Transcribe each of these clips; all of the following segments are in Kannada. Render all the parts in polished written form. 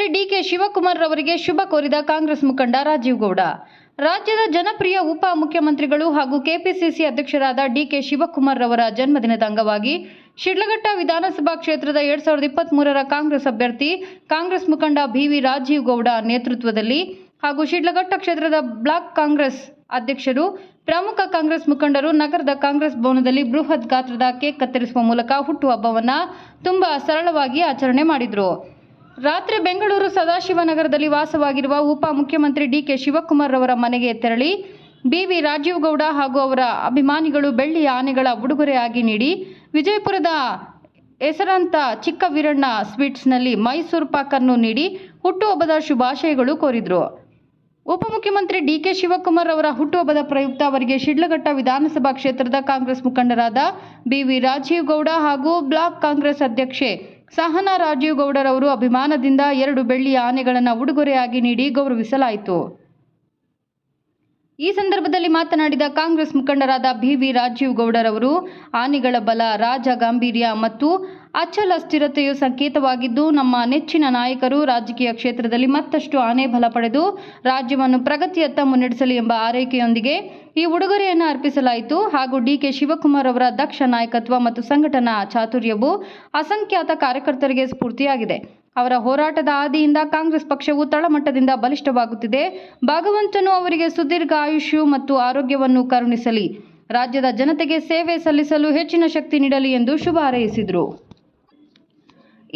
ಮುಖ್ಯಮಂತ್ರಿ ಡಿಕೆ ಶಿವಕುಮಾರ್ ಅವರಿಗೆ ಶುಭ ಕೋರಿದ ಕಾಂಗ್ರೆಸ್ ಮುಖಂಡ ರಾಜೀವ್ ಗೌಡ. ರಾಜ್ಯದ ಜನಪ್ರಿಯ ಉಪ ಮುಖ್ಯಮಂತ್ರಿಗಳು ಹಾಗೂ ಕೆಪಿಸಿಸಿ ಅಧ್ಯಕ್ಷರಾದ ಡಿಕೆ ಶಿವಕುಮಾರ್ ಅವರ ಜನ್ಮದಿನದ ಅಂಗವಾಗಿ ಶಿಡ್ಲಘಟ್ಟ ವಿಧಾನಸಭಾ ಕ್ಷೇತ್ರದ 2023ರ ಕಾಂಗ್ರೆಸ್ ಅಭ್ಯರ್ಥಿ ಕಾಂಗ್ರೆಸ್ ಮುಖಂಡ ಬಿವಿ ರಾಜೀವ್ ಗೌಡ ನೇತೃತ್ವದಲ್ಲಿ ಹಾಗೂ ಶಿಡ್ಲಘಟ್ಟ ಕ್ಷೇತ್ರದ ಬ್ಲಾಕ್ ಕಾಂಗ್ರೆಸ್ ಅಧ್ಯಕ್ಷರು, ಪ್ರಮುಖ ಕಾಂಗ್ರೆಸ್ ಮುಖಂಡರು ನಗರದ ಕಾಂಗ್ರೆಸ್ ಭವನದಲ್ಲಿ ಬೃಹತ್ ಗಾತ್ರದ ಕೇಕ್ ಕತ್ತರಿಸುವ ಮೂಲಕ ಹುಟ್ಟುಹಬ್ಬವನ್ನು ತುಂಬಾ ಸರಳವಾಗಿ ಆಚರಣೆ ಮಾಡಿದರು. ರಾತ್ರಿ ಬೆಂಗಳೂರು ಸದಾಶಿವನಗರದಲ್ಲಿ ವಾಸವಾಗಿರುವ ಉಪ ಮುಖ್ಯಮಂತ್ರಿ ಡಿಕೆ ಶಿವಕುಮಾರ್ ಅವರ ಮನೆಗೆ ತೆರಳಿ ಬಿವಿ ರಾಜೀವ್ ಗೌಡ ಹಾಗೂ ಅವರ ಅಭಿಮಾನಿಗಳು ಬೆಳ್ಳಿಯ ಆನೆಗಳ ಉಡುಗೊರೆಯಾಗಿ ನೀಡಿ ವಿಜಯಪುರದ ಹೆಸರಾಂತ ಚಿಕ್ಕ ವೀರಣ್ಣ ಸ್ವೀಟ್ಸ್ನಲ್ಲಿ ಮೈಸೂರು ಪಾಕನ್ನು ನೀಡಿ ಹುಟ್ಟುಹಬ್ಬದ ಶುಭಾಶಯಗಳು ಕೋರಿದರು. ಉಪಮುಖ್ಯಮಂತ್ರಿ ಡಿಕೆ ಶಿವಕುಮಾರ್ ಅವರ ಹುಟ್ಟುಹಬ್ಬದ ಪ್ರಯುಕ್ತ ಅವರಿಗೆ ಶಿಡ್ಲಘಟ್ಟ ವಿಧಾನಸಭಾ ಕ್ಷೇತ್ರದ ಕಾಂಗ್ರೆಸ್ ಮುಖಂಡರಾದ ಬಿವಿ ರಾಜೀವ್ ಗೌಡ ಹಾಗೂ ಬ್ಲಾಕ್ ಕಾಂಗ್ರೆಸ್ ಅಧ್ಯಕ್ಷೆ ಸಹನಾ ರಾಜೀವ್ ಗೌಡರವರು ಅಭಿಮಾನದಿಂದ 2 ಬೆಳ್ಳಿಯ ಆನೆಗಳನ್ನು ಉಡುಗೊರೆಯಾಗಿ ನೀಡಿ ಗೌರವಿಸಲಾಯಿತು. ಈ ಸಂದರ್ಭದಲ್ಲಿ ಮಾತನಾಡಿದ ಕಾಂಗ್ರೆಸ್ ಮುಖಂಡರಾದ ಬಿವಿ ರಾಜೀವ್ ಗೌಡರವರು, ಆನೆಗಳ ಬಲ, ರಾಜ ಗಾಂಭೀರ್ಯ ಮತ್ತು ಅಚಲ ಸ್ಥಿರತೆಯು ಸಂಕೇತವಾಗಿದ್ದು, ನಮ್ಮ ನೆಚ್ಚಿನ ನಾಯಕರು ರಾಜಕೀಯ ಕ್ಷೇತ್ರದಲ್ಲಿ ಮತ್ತಷ್ಟು ಆನೆ ಬಲ ಪಡೆದು ರಾಜ್ಯವನ್ನು ಪ್ರಗತಿಯತ್ತ ಮುನ್ನಡೆಸಲಿ ಎಂಬ ಆರೈಕೆಯೊಂದಿಗೆ ಈ ಉಡುಗೊರೆಯನ್ನು ಅರ್ಪಿಸಲಾಯಿತು. ಹಾಗೂ ಡಿಕೆ ಶಿವಕುಮಾರ್ ಅವರ ದಕ್ಷ ನಾಯಕತ್ವ ಮತ್ತು ಸಂಘಟನಾ ಚಾತುರ್ಯವು ಅಸಂಖ್ಯಾತ ಕಾರ್ಯಕರ್ತರಿಗೆ ಸ್ಫೂರ್ತಿಯಾಗಿದೆ. ಅವರ ಹೋರಾಟದ ಹಾದಿಯಿಂದ ಕಾಂಗ್ರೆಸ್ ಪಕ್ಷವು ತಳಮಟ್ಟದಿಂದ ಬಲಿಷ್ಠವಾಗುತ್ತಿದೆ. ಭಗವಂತನು ಅವರಿಗೆ ಸುದೀರ್ಘ ಆಯುಷ್ಯ ಮತ್ತು ಆರೋಗ್ಯವನ್ನು ಕರುಣಿಸಲಿ, ರಾಜ್ಯದ ಜನತೆಗೆ ಸೇವೆ ಸಲ್ಲಿಸಲು ಹೆಚ್ಚಿನ ಶಕ್ತಿ ನೀಡಲಿ ಎಂದು ಶುಭ ಹಾರೈಸಿದರು.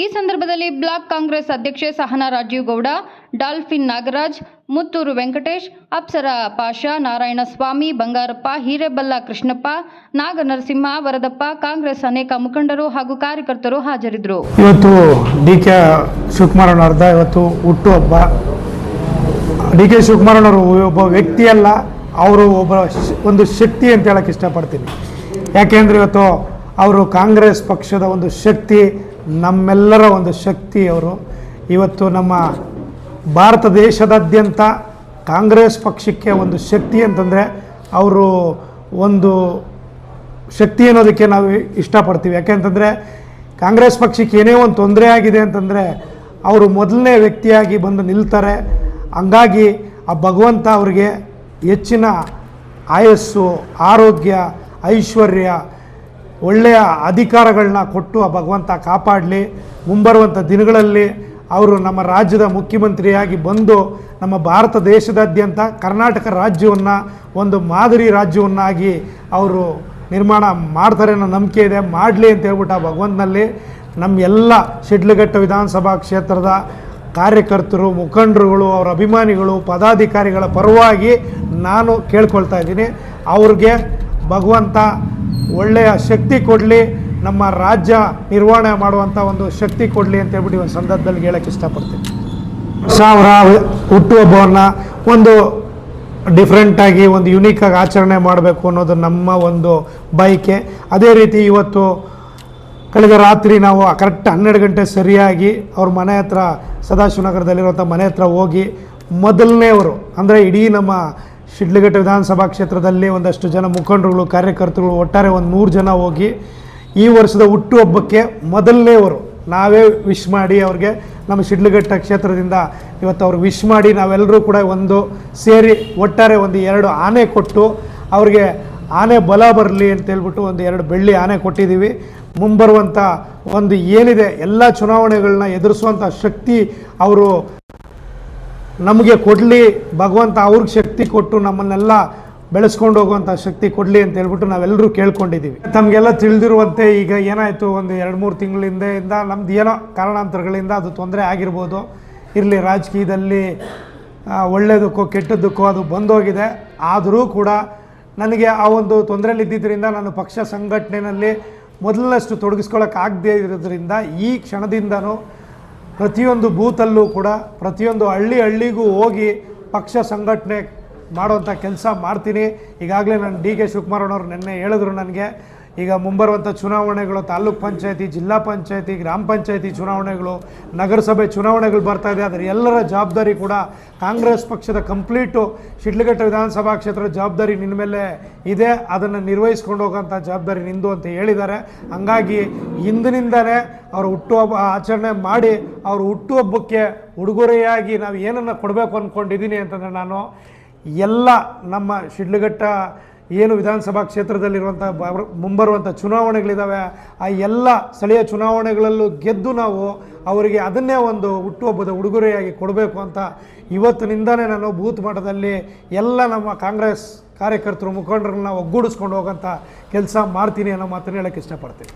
ಈ ಸಂದರ್ಭದಲ್ಲಿ ಬ್ಲಾಕ್ ಕಾಂಗ್ರೆಸ್ ಅಧ್ಯಕ್ಷೆ ಸಹನಾ ರಾಜೀವ್ ಗೌಡ, ಡಾಲ್ಫಿನ್ ನಾಗರಾಜ್, ಮುತ್ತೂರು ವೆಂಕಟೇಶ್, ಅಪ್ಸರಾ ಪಾಷಾ, ನಾರಾಯಣಸ್ವಾಮಿ, ಬಂಗಾರಪ್ಪ, ಹಿರೇಬಲ್ಲ ಕೃಷ್ಣಪ್ಪ, ನಾಗನರಸಿಂಹ, ವರದಪ್ಪ, ಕಾಂಗ್ರೆಸ್ ಅನೇಕ ಮುಖಂಡರು ಹಾಗೂ ಕಾರ್ಯಕರ್ತರು ಹಾಜರಿದ್ದರು. ಇವತ್ತು ಡಿಕೆ ಶಿವಕುಮಾರ್ ಅವರದ ಇವತ್ತು ಹುಟ್ಟುಹಬ್ಬ. ಡಿಕೆ ಶಿವಕುಮಾರ್ ಅವರು ಒಬ್ಬ ವ್ಯಕ್ತಿಯಲ್ಲ, ಅವರು ಒಂದು ಶಕ್ತಿ ಅಂತ ಹೇಳಕ್ಕೆ ಇಷ್ಟಪಡ್ತೀನಿ. ಯಾಕೆಂದರೆ ಇವತ್ತು ಅವರು ಕಾಂಗ್ರೆಸ್ ಪಕ್ಷದ ಒಂದು ಶಕ್ತಿ, ನಮ್ಮೆಲ್ಲರ ಒಂದು ಶಕ್ತಿ. ಅವರು ಇವತ್ತು ನಮ್ಮ ಭಾರತ ದೇಶದಾದ್ಯಂತ ಕಾಂಗ್ರೆಸ್ ಪಕ್ಷಕ್ಕೆ ಒಂದು ಶಕ್ತಿ ಅಂತಂದರೆ ಅವರು ಒಂದು ಶಕ್ತಿ ಅನ್ನೋದಕ್ಕೆ ನಾವು ಇಷ್ಟಪಡ್ತೀವಿ. ಯಾಕೆಂತಂದರೆ ಕಾಂಗ್ರೆಸ್ ಪಕ್ಷಕ್ಕೆ ಏನೇ ಒಂದು ತೊಂದರೆ ಆಗಿದೆ ಅಂತಂದರೆ ಅವರು ಮೊದಲನೇ ವ್ಯಕ್ತಿಯಾಗಿ ಬಂದು ನಿಲ್ತಾರೆ. ಹಂಗಾಗಿ ಆ ಭಗವಂತ ಅವರಿಗೆ ಹೆಚ್ಚಿನ ಆಯಸ್ಸು, ಆರೋಗ್ಯ, ಐಶ್ವರ್ಯ, ಒಳ್ಳೆಯ ಅಧಿಕಾರಗಳನ್ನ ಕೊಟ್ಟು ಆ ಭಗವಂತ ಕಾಪಾಡಲಿ. ಮುಂಬರುವಂಥ ದಿನಗಳಲ್ಲಿ ಅವರು ನಮ್ಮ ರಾಜ್ಯದ ಮುಖ್ಯಮಂತ್ರಿಯಾಗಿ ಬಂದು ನಮ್ಮ ಭಾರತ ದೇಶದಾದ್ಯಂತ ಕರ್ನಾಟಕ ರಾಜ್ಯವನ್ನು ಒಂದು ಮಾದರಿ ರಾಜ್ಯವನ್ನಾಗಿ ಅವರು ನಿರ್ಮಾಣ ಮಾಡ್ತಾರೆ ಅನ್ನೋ ನಂಬಿಕೆ ಇದೆ. ಮಾಡಲಿ ಅಂತ ಹೇಳ್ಬಿಟ್ಟು ಆ ಭಗವಂತನಲ್ಲಿ ನಮ್ಮ ಎಲ್ಲ ಶಿಡ್ಲಘಟ್ಟ ವಿಧಾನಸಭಾ ಕ್ಷೇತ್ರದ ಕಾರ್ಯಕರ್ತರು, ಮುಖಂಡರುಗಳು, ಅವರ ಅಭಿಮಾನಿಗಳು, ಪದಾಧಿಕಾರಿಗಳ ಪರವಾಗಿ ನಾನು ಕೇಳ್ಕೊಳ್ತಾ ಇದ್ದೀನಿ, ಅವ್ರಿಗೆ ಭಗವಂತ ಒಳ್ಳೆಯ ಶಕ್ತಿ ಕೊಡಲಿ, ನಮ್ಮ ರಾಜ್ಯ ನಿರ್ವಹಣೆ ಮಾಡುವಂಥ ಒಂದು ಶಕ್ತಿ ಕೊಡಲಿ ಅಂತ ಹೇಳ್ಬಿಟ್ಟು ಒಂದು ಸಂದರ್ಭದಲ್ಲಿ ಹೇಳಕ್ಕೆ ಇಷ್ಟಪಡ್ತೀನಿ. ಅವರ ಹುಟ್ಟುಹಬ್ಬವನ್ನು ಒಂದು ಡಿಫ್ರೆಂಟಾಗಿ, ಒಂದು ಯುನೀಕಾಗಿ ಆಚರಣೆ ಮಾಡಬೇಕು ಅನ್ನೋದು ನಮ್ಮ ಒಂದು ಬಯಕೆ. ಅದೇ ರೀತಿ ಇವತ್ತು ಕಳೆದ ರಾತ್ರಿ ನಾವು ಕರೆಕ್ಟ್ 12 ಗಂಟೆ ಸರಿಯಾಗಿ ಅವ್ರ ಮನೆ ಹತ್ರ, ಸದಾಶಿವನಗರದಲ್ಲಿರುವಂಥ ಮನೆ ಹತ್ರ ಹೋಗಿ ಮೊದಲನೇವರು ಅಂದರೆ ಇಡೀ ನಮ್ಮ ಶಿಡ್ಲಘಟ್ಟ ವಿಧಾನಸಭಾ ಕ್ಷೇತ್ರದಲ್ಲಿ ಒಂದಷ್ಟು ಜನ ಮುಖಂಡರುಗಳು, ಕಾರ್ಯಕರ್ತರುಗಳು, ಒಟ್ಟಾರೆ ಒಂದು 100 ಜನ ಹೋಗಿ ಈ ವರ್ಷದ ಹುಟ್ಟುಹಬ್ಬಕ್ಕೆ ಮೊದಲನೇವರು ನಾವೇ ವಿಶ್ ಮಾಡಿ ಅವ್ರಿಗೆ ನಮ್ಮ ಶಿಡ್ಲಘಟ್ಟ ಕ್ಷೇತ್ರದಿಂದ ಇವತ್ತು ಅವ್ರಿಗೆ ವಿಶ್ ಮಾಡಿ ನಾವೆಲ್ಲರೂ ಕೂಡ ಒಂದು ಸೇರಿ ಒಟ್ಟಾರೆ ಒಂದು 2 ಆನೆ ಕೊಟ್ಟು ಅವ್ರಿಗೆ ಆನೆ ಬಲ ಬರಲಿ ಅಂತೇಳ್ಬಿಟ್ಟು ಒಂದು 2 ಬೆಳ್ಳಿ ಆನೆ ಕೊಟ್ಟಿದ್ದೀವಿ. ಮುಂಬರುವಂಥ ಒಂದು ಏನಿದೆ ಎಲ್ಲ ಚುನಾವಣೆಗಳನ್ನ ಎದುರಿಸುವಂಥ ಶಕ್ತಿ ಅವರು ನಮಗೆ ಕೊಡಲಿ, ಭಗವಂತ ಅವ್ರಿಗೆ ಶಕ್ತಿ ಕೊಟ್ಟು ನಮ್ಮನ್ನೆಲ್ಲ ಬೆಳೆಸ್ಕೊಂಡು ಹೋಗುವಂಥ ಶಕ್ತಿ ಕೊಡಲಿ ಅಂತ ಹೇಳ್ಬಿಟ್ಟು ನಾವೆಲ್ಲರೂ ಕೇಳ್ಕೊಂಡಿದ್ದೀವಿ. ತಮಗೆಲ್ಲ ತಿಳಿದಿರುವಂತೆ ಈಗ ಏನಾಯಿತು, ಒಂದು 2-3 ತಿಂಗಳಿಂದ ನಮ್ದು ಏನೋ ಕಾರಣಾಂತರಗಳಿಂದ ಅದು ತೊಂದರೆ ಆಗಿರ್ಬೋದು. ಇರಲಿ, ರಾಜಕೀಯದಲ್ಲಿ ಒಳ್ಳೆಯದಕ್ಕೋ ಕೆಟ್ಟದ್ದಕ್ಕೋ ಅದು ಬಂದೋಗಿದೆ. ಆದರೂ ಕೂಡ ನನಗೆ ಆ ಒಂದು ತೊಂದರೆಯಲ್ಲಿ ಇದ್ದಿದ್ದರಿಂದ ನಾನು ಪಕ್ಷ ಸಂಘಟನೆಯಲ್ಲಿ ಮೊದಲನಷ್ಟು ತೊಡಗಿಸ್ಕೊಳ್ಳೋಕ್ಕಾಗದೇ ಇರೋದ್ರಿಂದ ಈ ಕ್ಷಣದಿಂದನೂ ಪ್ರತಿಯೊಂದು ಬೂತಲ್ಲೂ ಕೂಡ ಪ್ರತಿಯೊಂದು ಹಳ್ಳಿಗೂ ಹೋಗಿ ಪಕ್ಷ ಸಂಘಟನೆ ಮಾಡುವಂಥ ಕೆಲಸ ಮಾಡ್ತೀನಿ. ಈಗಾಗಲೇ ನಾನು ಡಿಕೆ ಶಿವಕುಮಾರ್ ಅವರು ನಿನ್ನೆ ಹೇಳಿದ್ರು ನನಗೆ, ಈಗ ಮುಂಬರುವಂಥ ಚುನಾವಣೆಗಳು ತಾಲೂಕ್ ಪಂಚಾಯತಿ, ಜಿಲ್ಲಾ ಪಂಚಾಯತಿ, ಗ್ರಾಮ ಪಂಚಾಯತಿ ಚುನಾವಣೆಗಳು, ನಗರಸಭೆ ಚುನಾವಣೆಗಳು ಬರ್ತಾ ಇದೆ. ಅದರ ಎಲ್ಲರ ಜವಾಬ್ದಾರಿ ಕೂಡ ಕಾಂಗ್ರೆಸ್ ಪಕ್ಷದ ಕಂಪ್ಲೀಟು ಶಿಡ್ಲಘಟ್ಟ ವಿಧಾನಸಭಾ ಕ್ಷೇತ್ರದ ಜವಾಬ್ದಾರಿ ನಿನ್ನ ಮೇಲೆ ಇದೆ. ಅದನ್ನು ನಿರ್ವಹಿಸ್ಕೊಂಡು ಹೋಗೋಂಥ ಜವಾಬ್ದಾರಿ ನಿಂದು ಅಂತ ಹೇಳಿದ್ದಾರೆ. ಹಂಗಾಗಿ ಇಂದಿನಿಂದಲೇ ಅವ್ರ ಹುಟ್ಟುಹಬ್ಬ ಆಚರಣೆ ಮಾಡಿ ಅವ್ರ ಹುಟ್ಟುಹಬ್ಬಕ್ಕೆ ಉಡುಗೊರೆಯಾಗಿ ನಾವು ಏನನ್ನು ಕೊಡಬೇಕು ಅಂದ್ಕೊಂಡಿದ್ದೀನಿ ಅಂತಂದರೆ, ನಾನು ಎಲ್ಲ ನಮ್ಮ ಶಿಡ್ಲಘಟ್ಟ ಏನು ವಿಧಾನಸಭಾ ಕ್ಷೇತ್ರದಲ್ಲಿರುವಂಥ ಮುಂಬರುವಂಥ ಚುನಾವಣೆಗಳಿದ್ದಾವೆ, ಆ ಎಲ್ಲ ಸ್ಥಳೀಯ ಚುನಾವಣೆಗಳಲ್ಲೂ ಗೆದ್ದು ನಾವು ಅವರಿಗೆ ಅದನ್ನೇ ಒಂದು ಹುಟ್ಟುಹಬ್ಬದ ಉಡುಗೊರೆಯಾಗಿ ಕೊಡಬೇಕು ಅಂತ ಇವತ್ತಿನಿಂದಲೇ ನಾನು ಬೂತ್ ಮಟ್ಟದಲ್ಲಿ ಎಲ್ಲ ನಮ್ಮ ಕಾಂಗ್ರೆಸ್ ಕಾರ್ಯಕರ್ತರು, ಮುಖಂಡರನ್ನ ಒಗ್ಗೂಡಿಸ್ಕೊಂಡು ಹೋಗೋಂಥ ಕೆಲಸ ಮಾಡ್ತೀನಿ ಅನ್ನೋ ಮಾತನ್ನು ಹೇಳೋಕ್ಕೆ ಇಷ್ಟಪಡ್ತೀನಿ.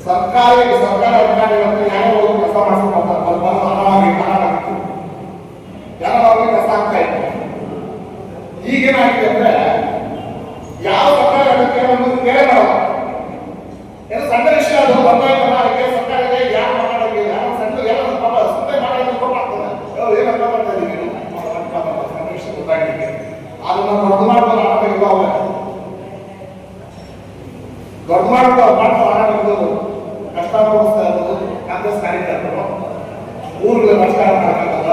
ಸರ್ಕಾರ ಅಧಿಕಾರಿಗಳನ್ನು ಯಾರೋ ಕೆಲಸ ಮಾಡಿಸ್ಕೊಳ್ತಾರೆ, ಯಾರೋ ಕೆಲಸ ಆಗ್ತಾ ಇದೆ. ಈಗೇನಾಗಿದೆ ಅಂದ್ರೆ ಯಾವ ಸರ್ಕಾರ ಅಧಿಕಾರಿಗಳನ್ನು ಕೇಳೇ ಮಾಡಲ್ಲ. ಏನೋ ಸಣ್ಣ ವಿಷಯ ಅದು ಬಂದಾಯ್ತಲ್ಲ, ಅದಕ್ಕೆ ಸರ್ಕಾರಕ್ಕೆ ಯಾರು ಮಾತಾಡೋದಿಲ್ಲ. ಸಣ್ಣ ಎಲ್ಲ ಪಾಪ ಸುಮ್ಮನೆ ಮಾಡೋದಕ್ಕೆ ಕೊಟ್ಟಾಗ್ತದೆ. ಏನಂತ ಮಾಡ್ತಾ ಇದ್ದೀವಿ ಸಣ್ಣ ವಿಷಯ ಗೊತ್ತಾಗಲಿಕ್ಕೆ ಅದನ್ನ ದೊಡ್ಡ ಮಾಡ್ಬೋದು ಆಡೋದಿಲ್ಲ. ಅವರೇ ದೊಡ್ಡ ಮಾಡ್ತಾ ಆಡೋದು ಕಷ್ಟ ಅನುಭವಿಸ್ತಾ ಇರೋದು ಕಾಂಗ್ರೆಸ್ ಕಾರ್ಯಕರ್ತರು. ಊರುಗಳ ರಾಜಕಾರಣ ಮಾಡಬೇಕಲ್ಲ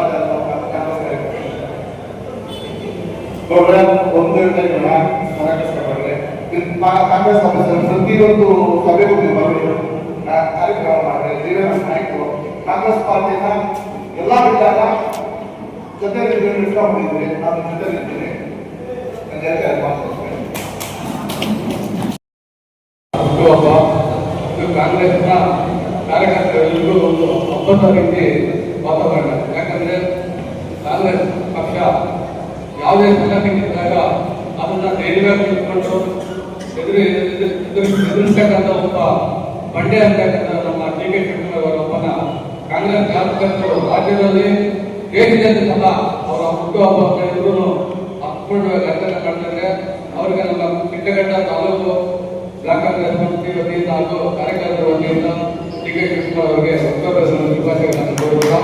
ಕಾಂಗ್ರೆಸ್ ಕಾರ್ಯಕರ್ತರು. ಒಂದು ಕಷ್ಟಪಡ್ರೆ ಕಾಂಗ್ರೆಸ್ ಆಫೀಸರ್ ಪ್ರತಿಯೊಂದು ಸಭೆಗೂ ಕಾರ್ಯಕ್ರಮ ಮಾಡಿದ್ರೆ ದೇವೇಂದ್ರ ನಾಯಕರು ಕಾಂಗ್ರೆಸ್ ಪಾರ್ಟಿನ ಎಲ್ಲ ಬಿಟ್ಟಾಗ ಜೊತೆ ಇಟ್ಕೊಂಡಿದ್ವಿ. ನಾನು ಜೊತೆ ಇರ್ತೀನಿ. ಕಾಂಗ್ರೆಸ್ನ ಕಾರ್ಯಕರ್ತರೆಲ್ಲರೂ ಒಂದು ಹಬ್ಬದ ರೀತಿ ವಾತಾವರಣ. ಯಾಕಂದ್ರೆ ಕಾಂಗ್ರೆಸ್ ಪಕ್ಷ ಯಾವುದೇ ಸಂಘಟನೆಗಿದ್ದಾಗ ಅದನ್ನ ಧೈರ್ಯವಾಗಿ ಇಟ್ಕೊಂಡು ಎದುರಿಸ್ತಕ್ಕಂಥ ಒಬ್ಬ ಬಂಡೆ ಅಂತಕ್ಕಂಥ ನಮ್ಮ ಡಿ.ಕೆ. ಶಿವಕುಮಾರ್ ಒಬ್ಬನ ಕಾಂಗ್ರೆಸ್ ಕಾರ್ಯಕರ್ತರು ರಾಜ್ಯದಲ್ಲಿ ದೇಶದಲ್ಲಿ ಸಹ ಅವರ ಹುಟ್ಟುಹಬ್ಬ ಇದ್ರೂ ಹತ್ಕೊಂಡು ಲೆಕ್ಕ ಮಾಡ್ತಾರೆ. ಅವರಿಗೆ ನಮ್ಮ ಶಿಡ್ಲಘಟ್ಟ ತಾಲೂಕು ಬ್ಲಾಕ್ ಕಾಂಗ್ರೆಸ್ ಸಮಿತಿ ವತಿಯಿಂದ ಹಾಗೂ ಕಾರ್ಯಕರ್ತರ ವತಿಯಿಂದ ಡಿ.ಕೆ. ಶಿವಕುಮಾರ್ ಅವರಿಗೆ ಶುಭಾಶಯಗಳನ್ನು ಕೋರುತ್ತಾ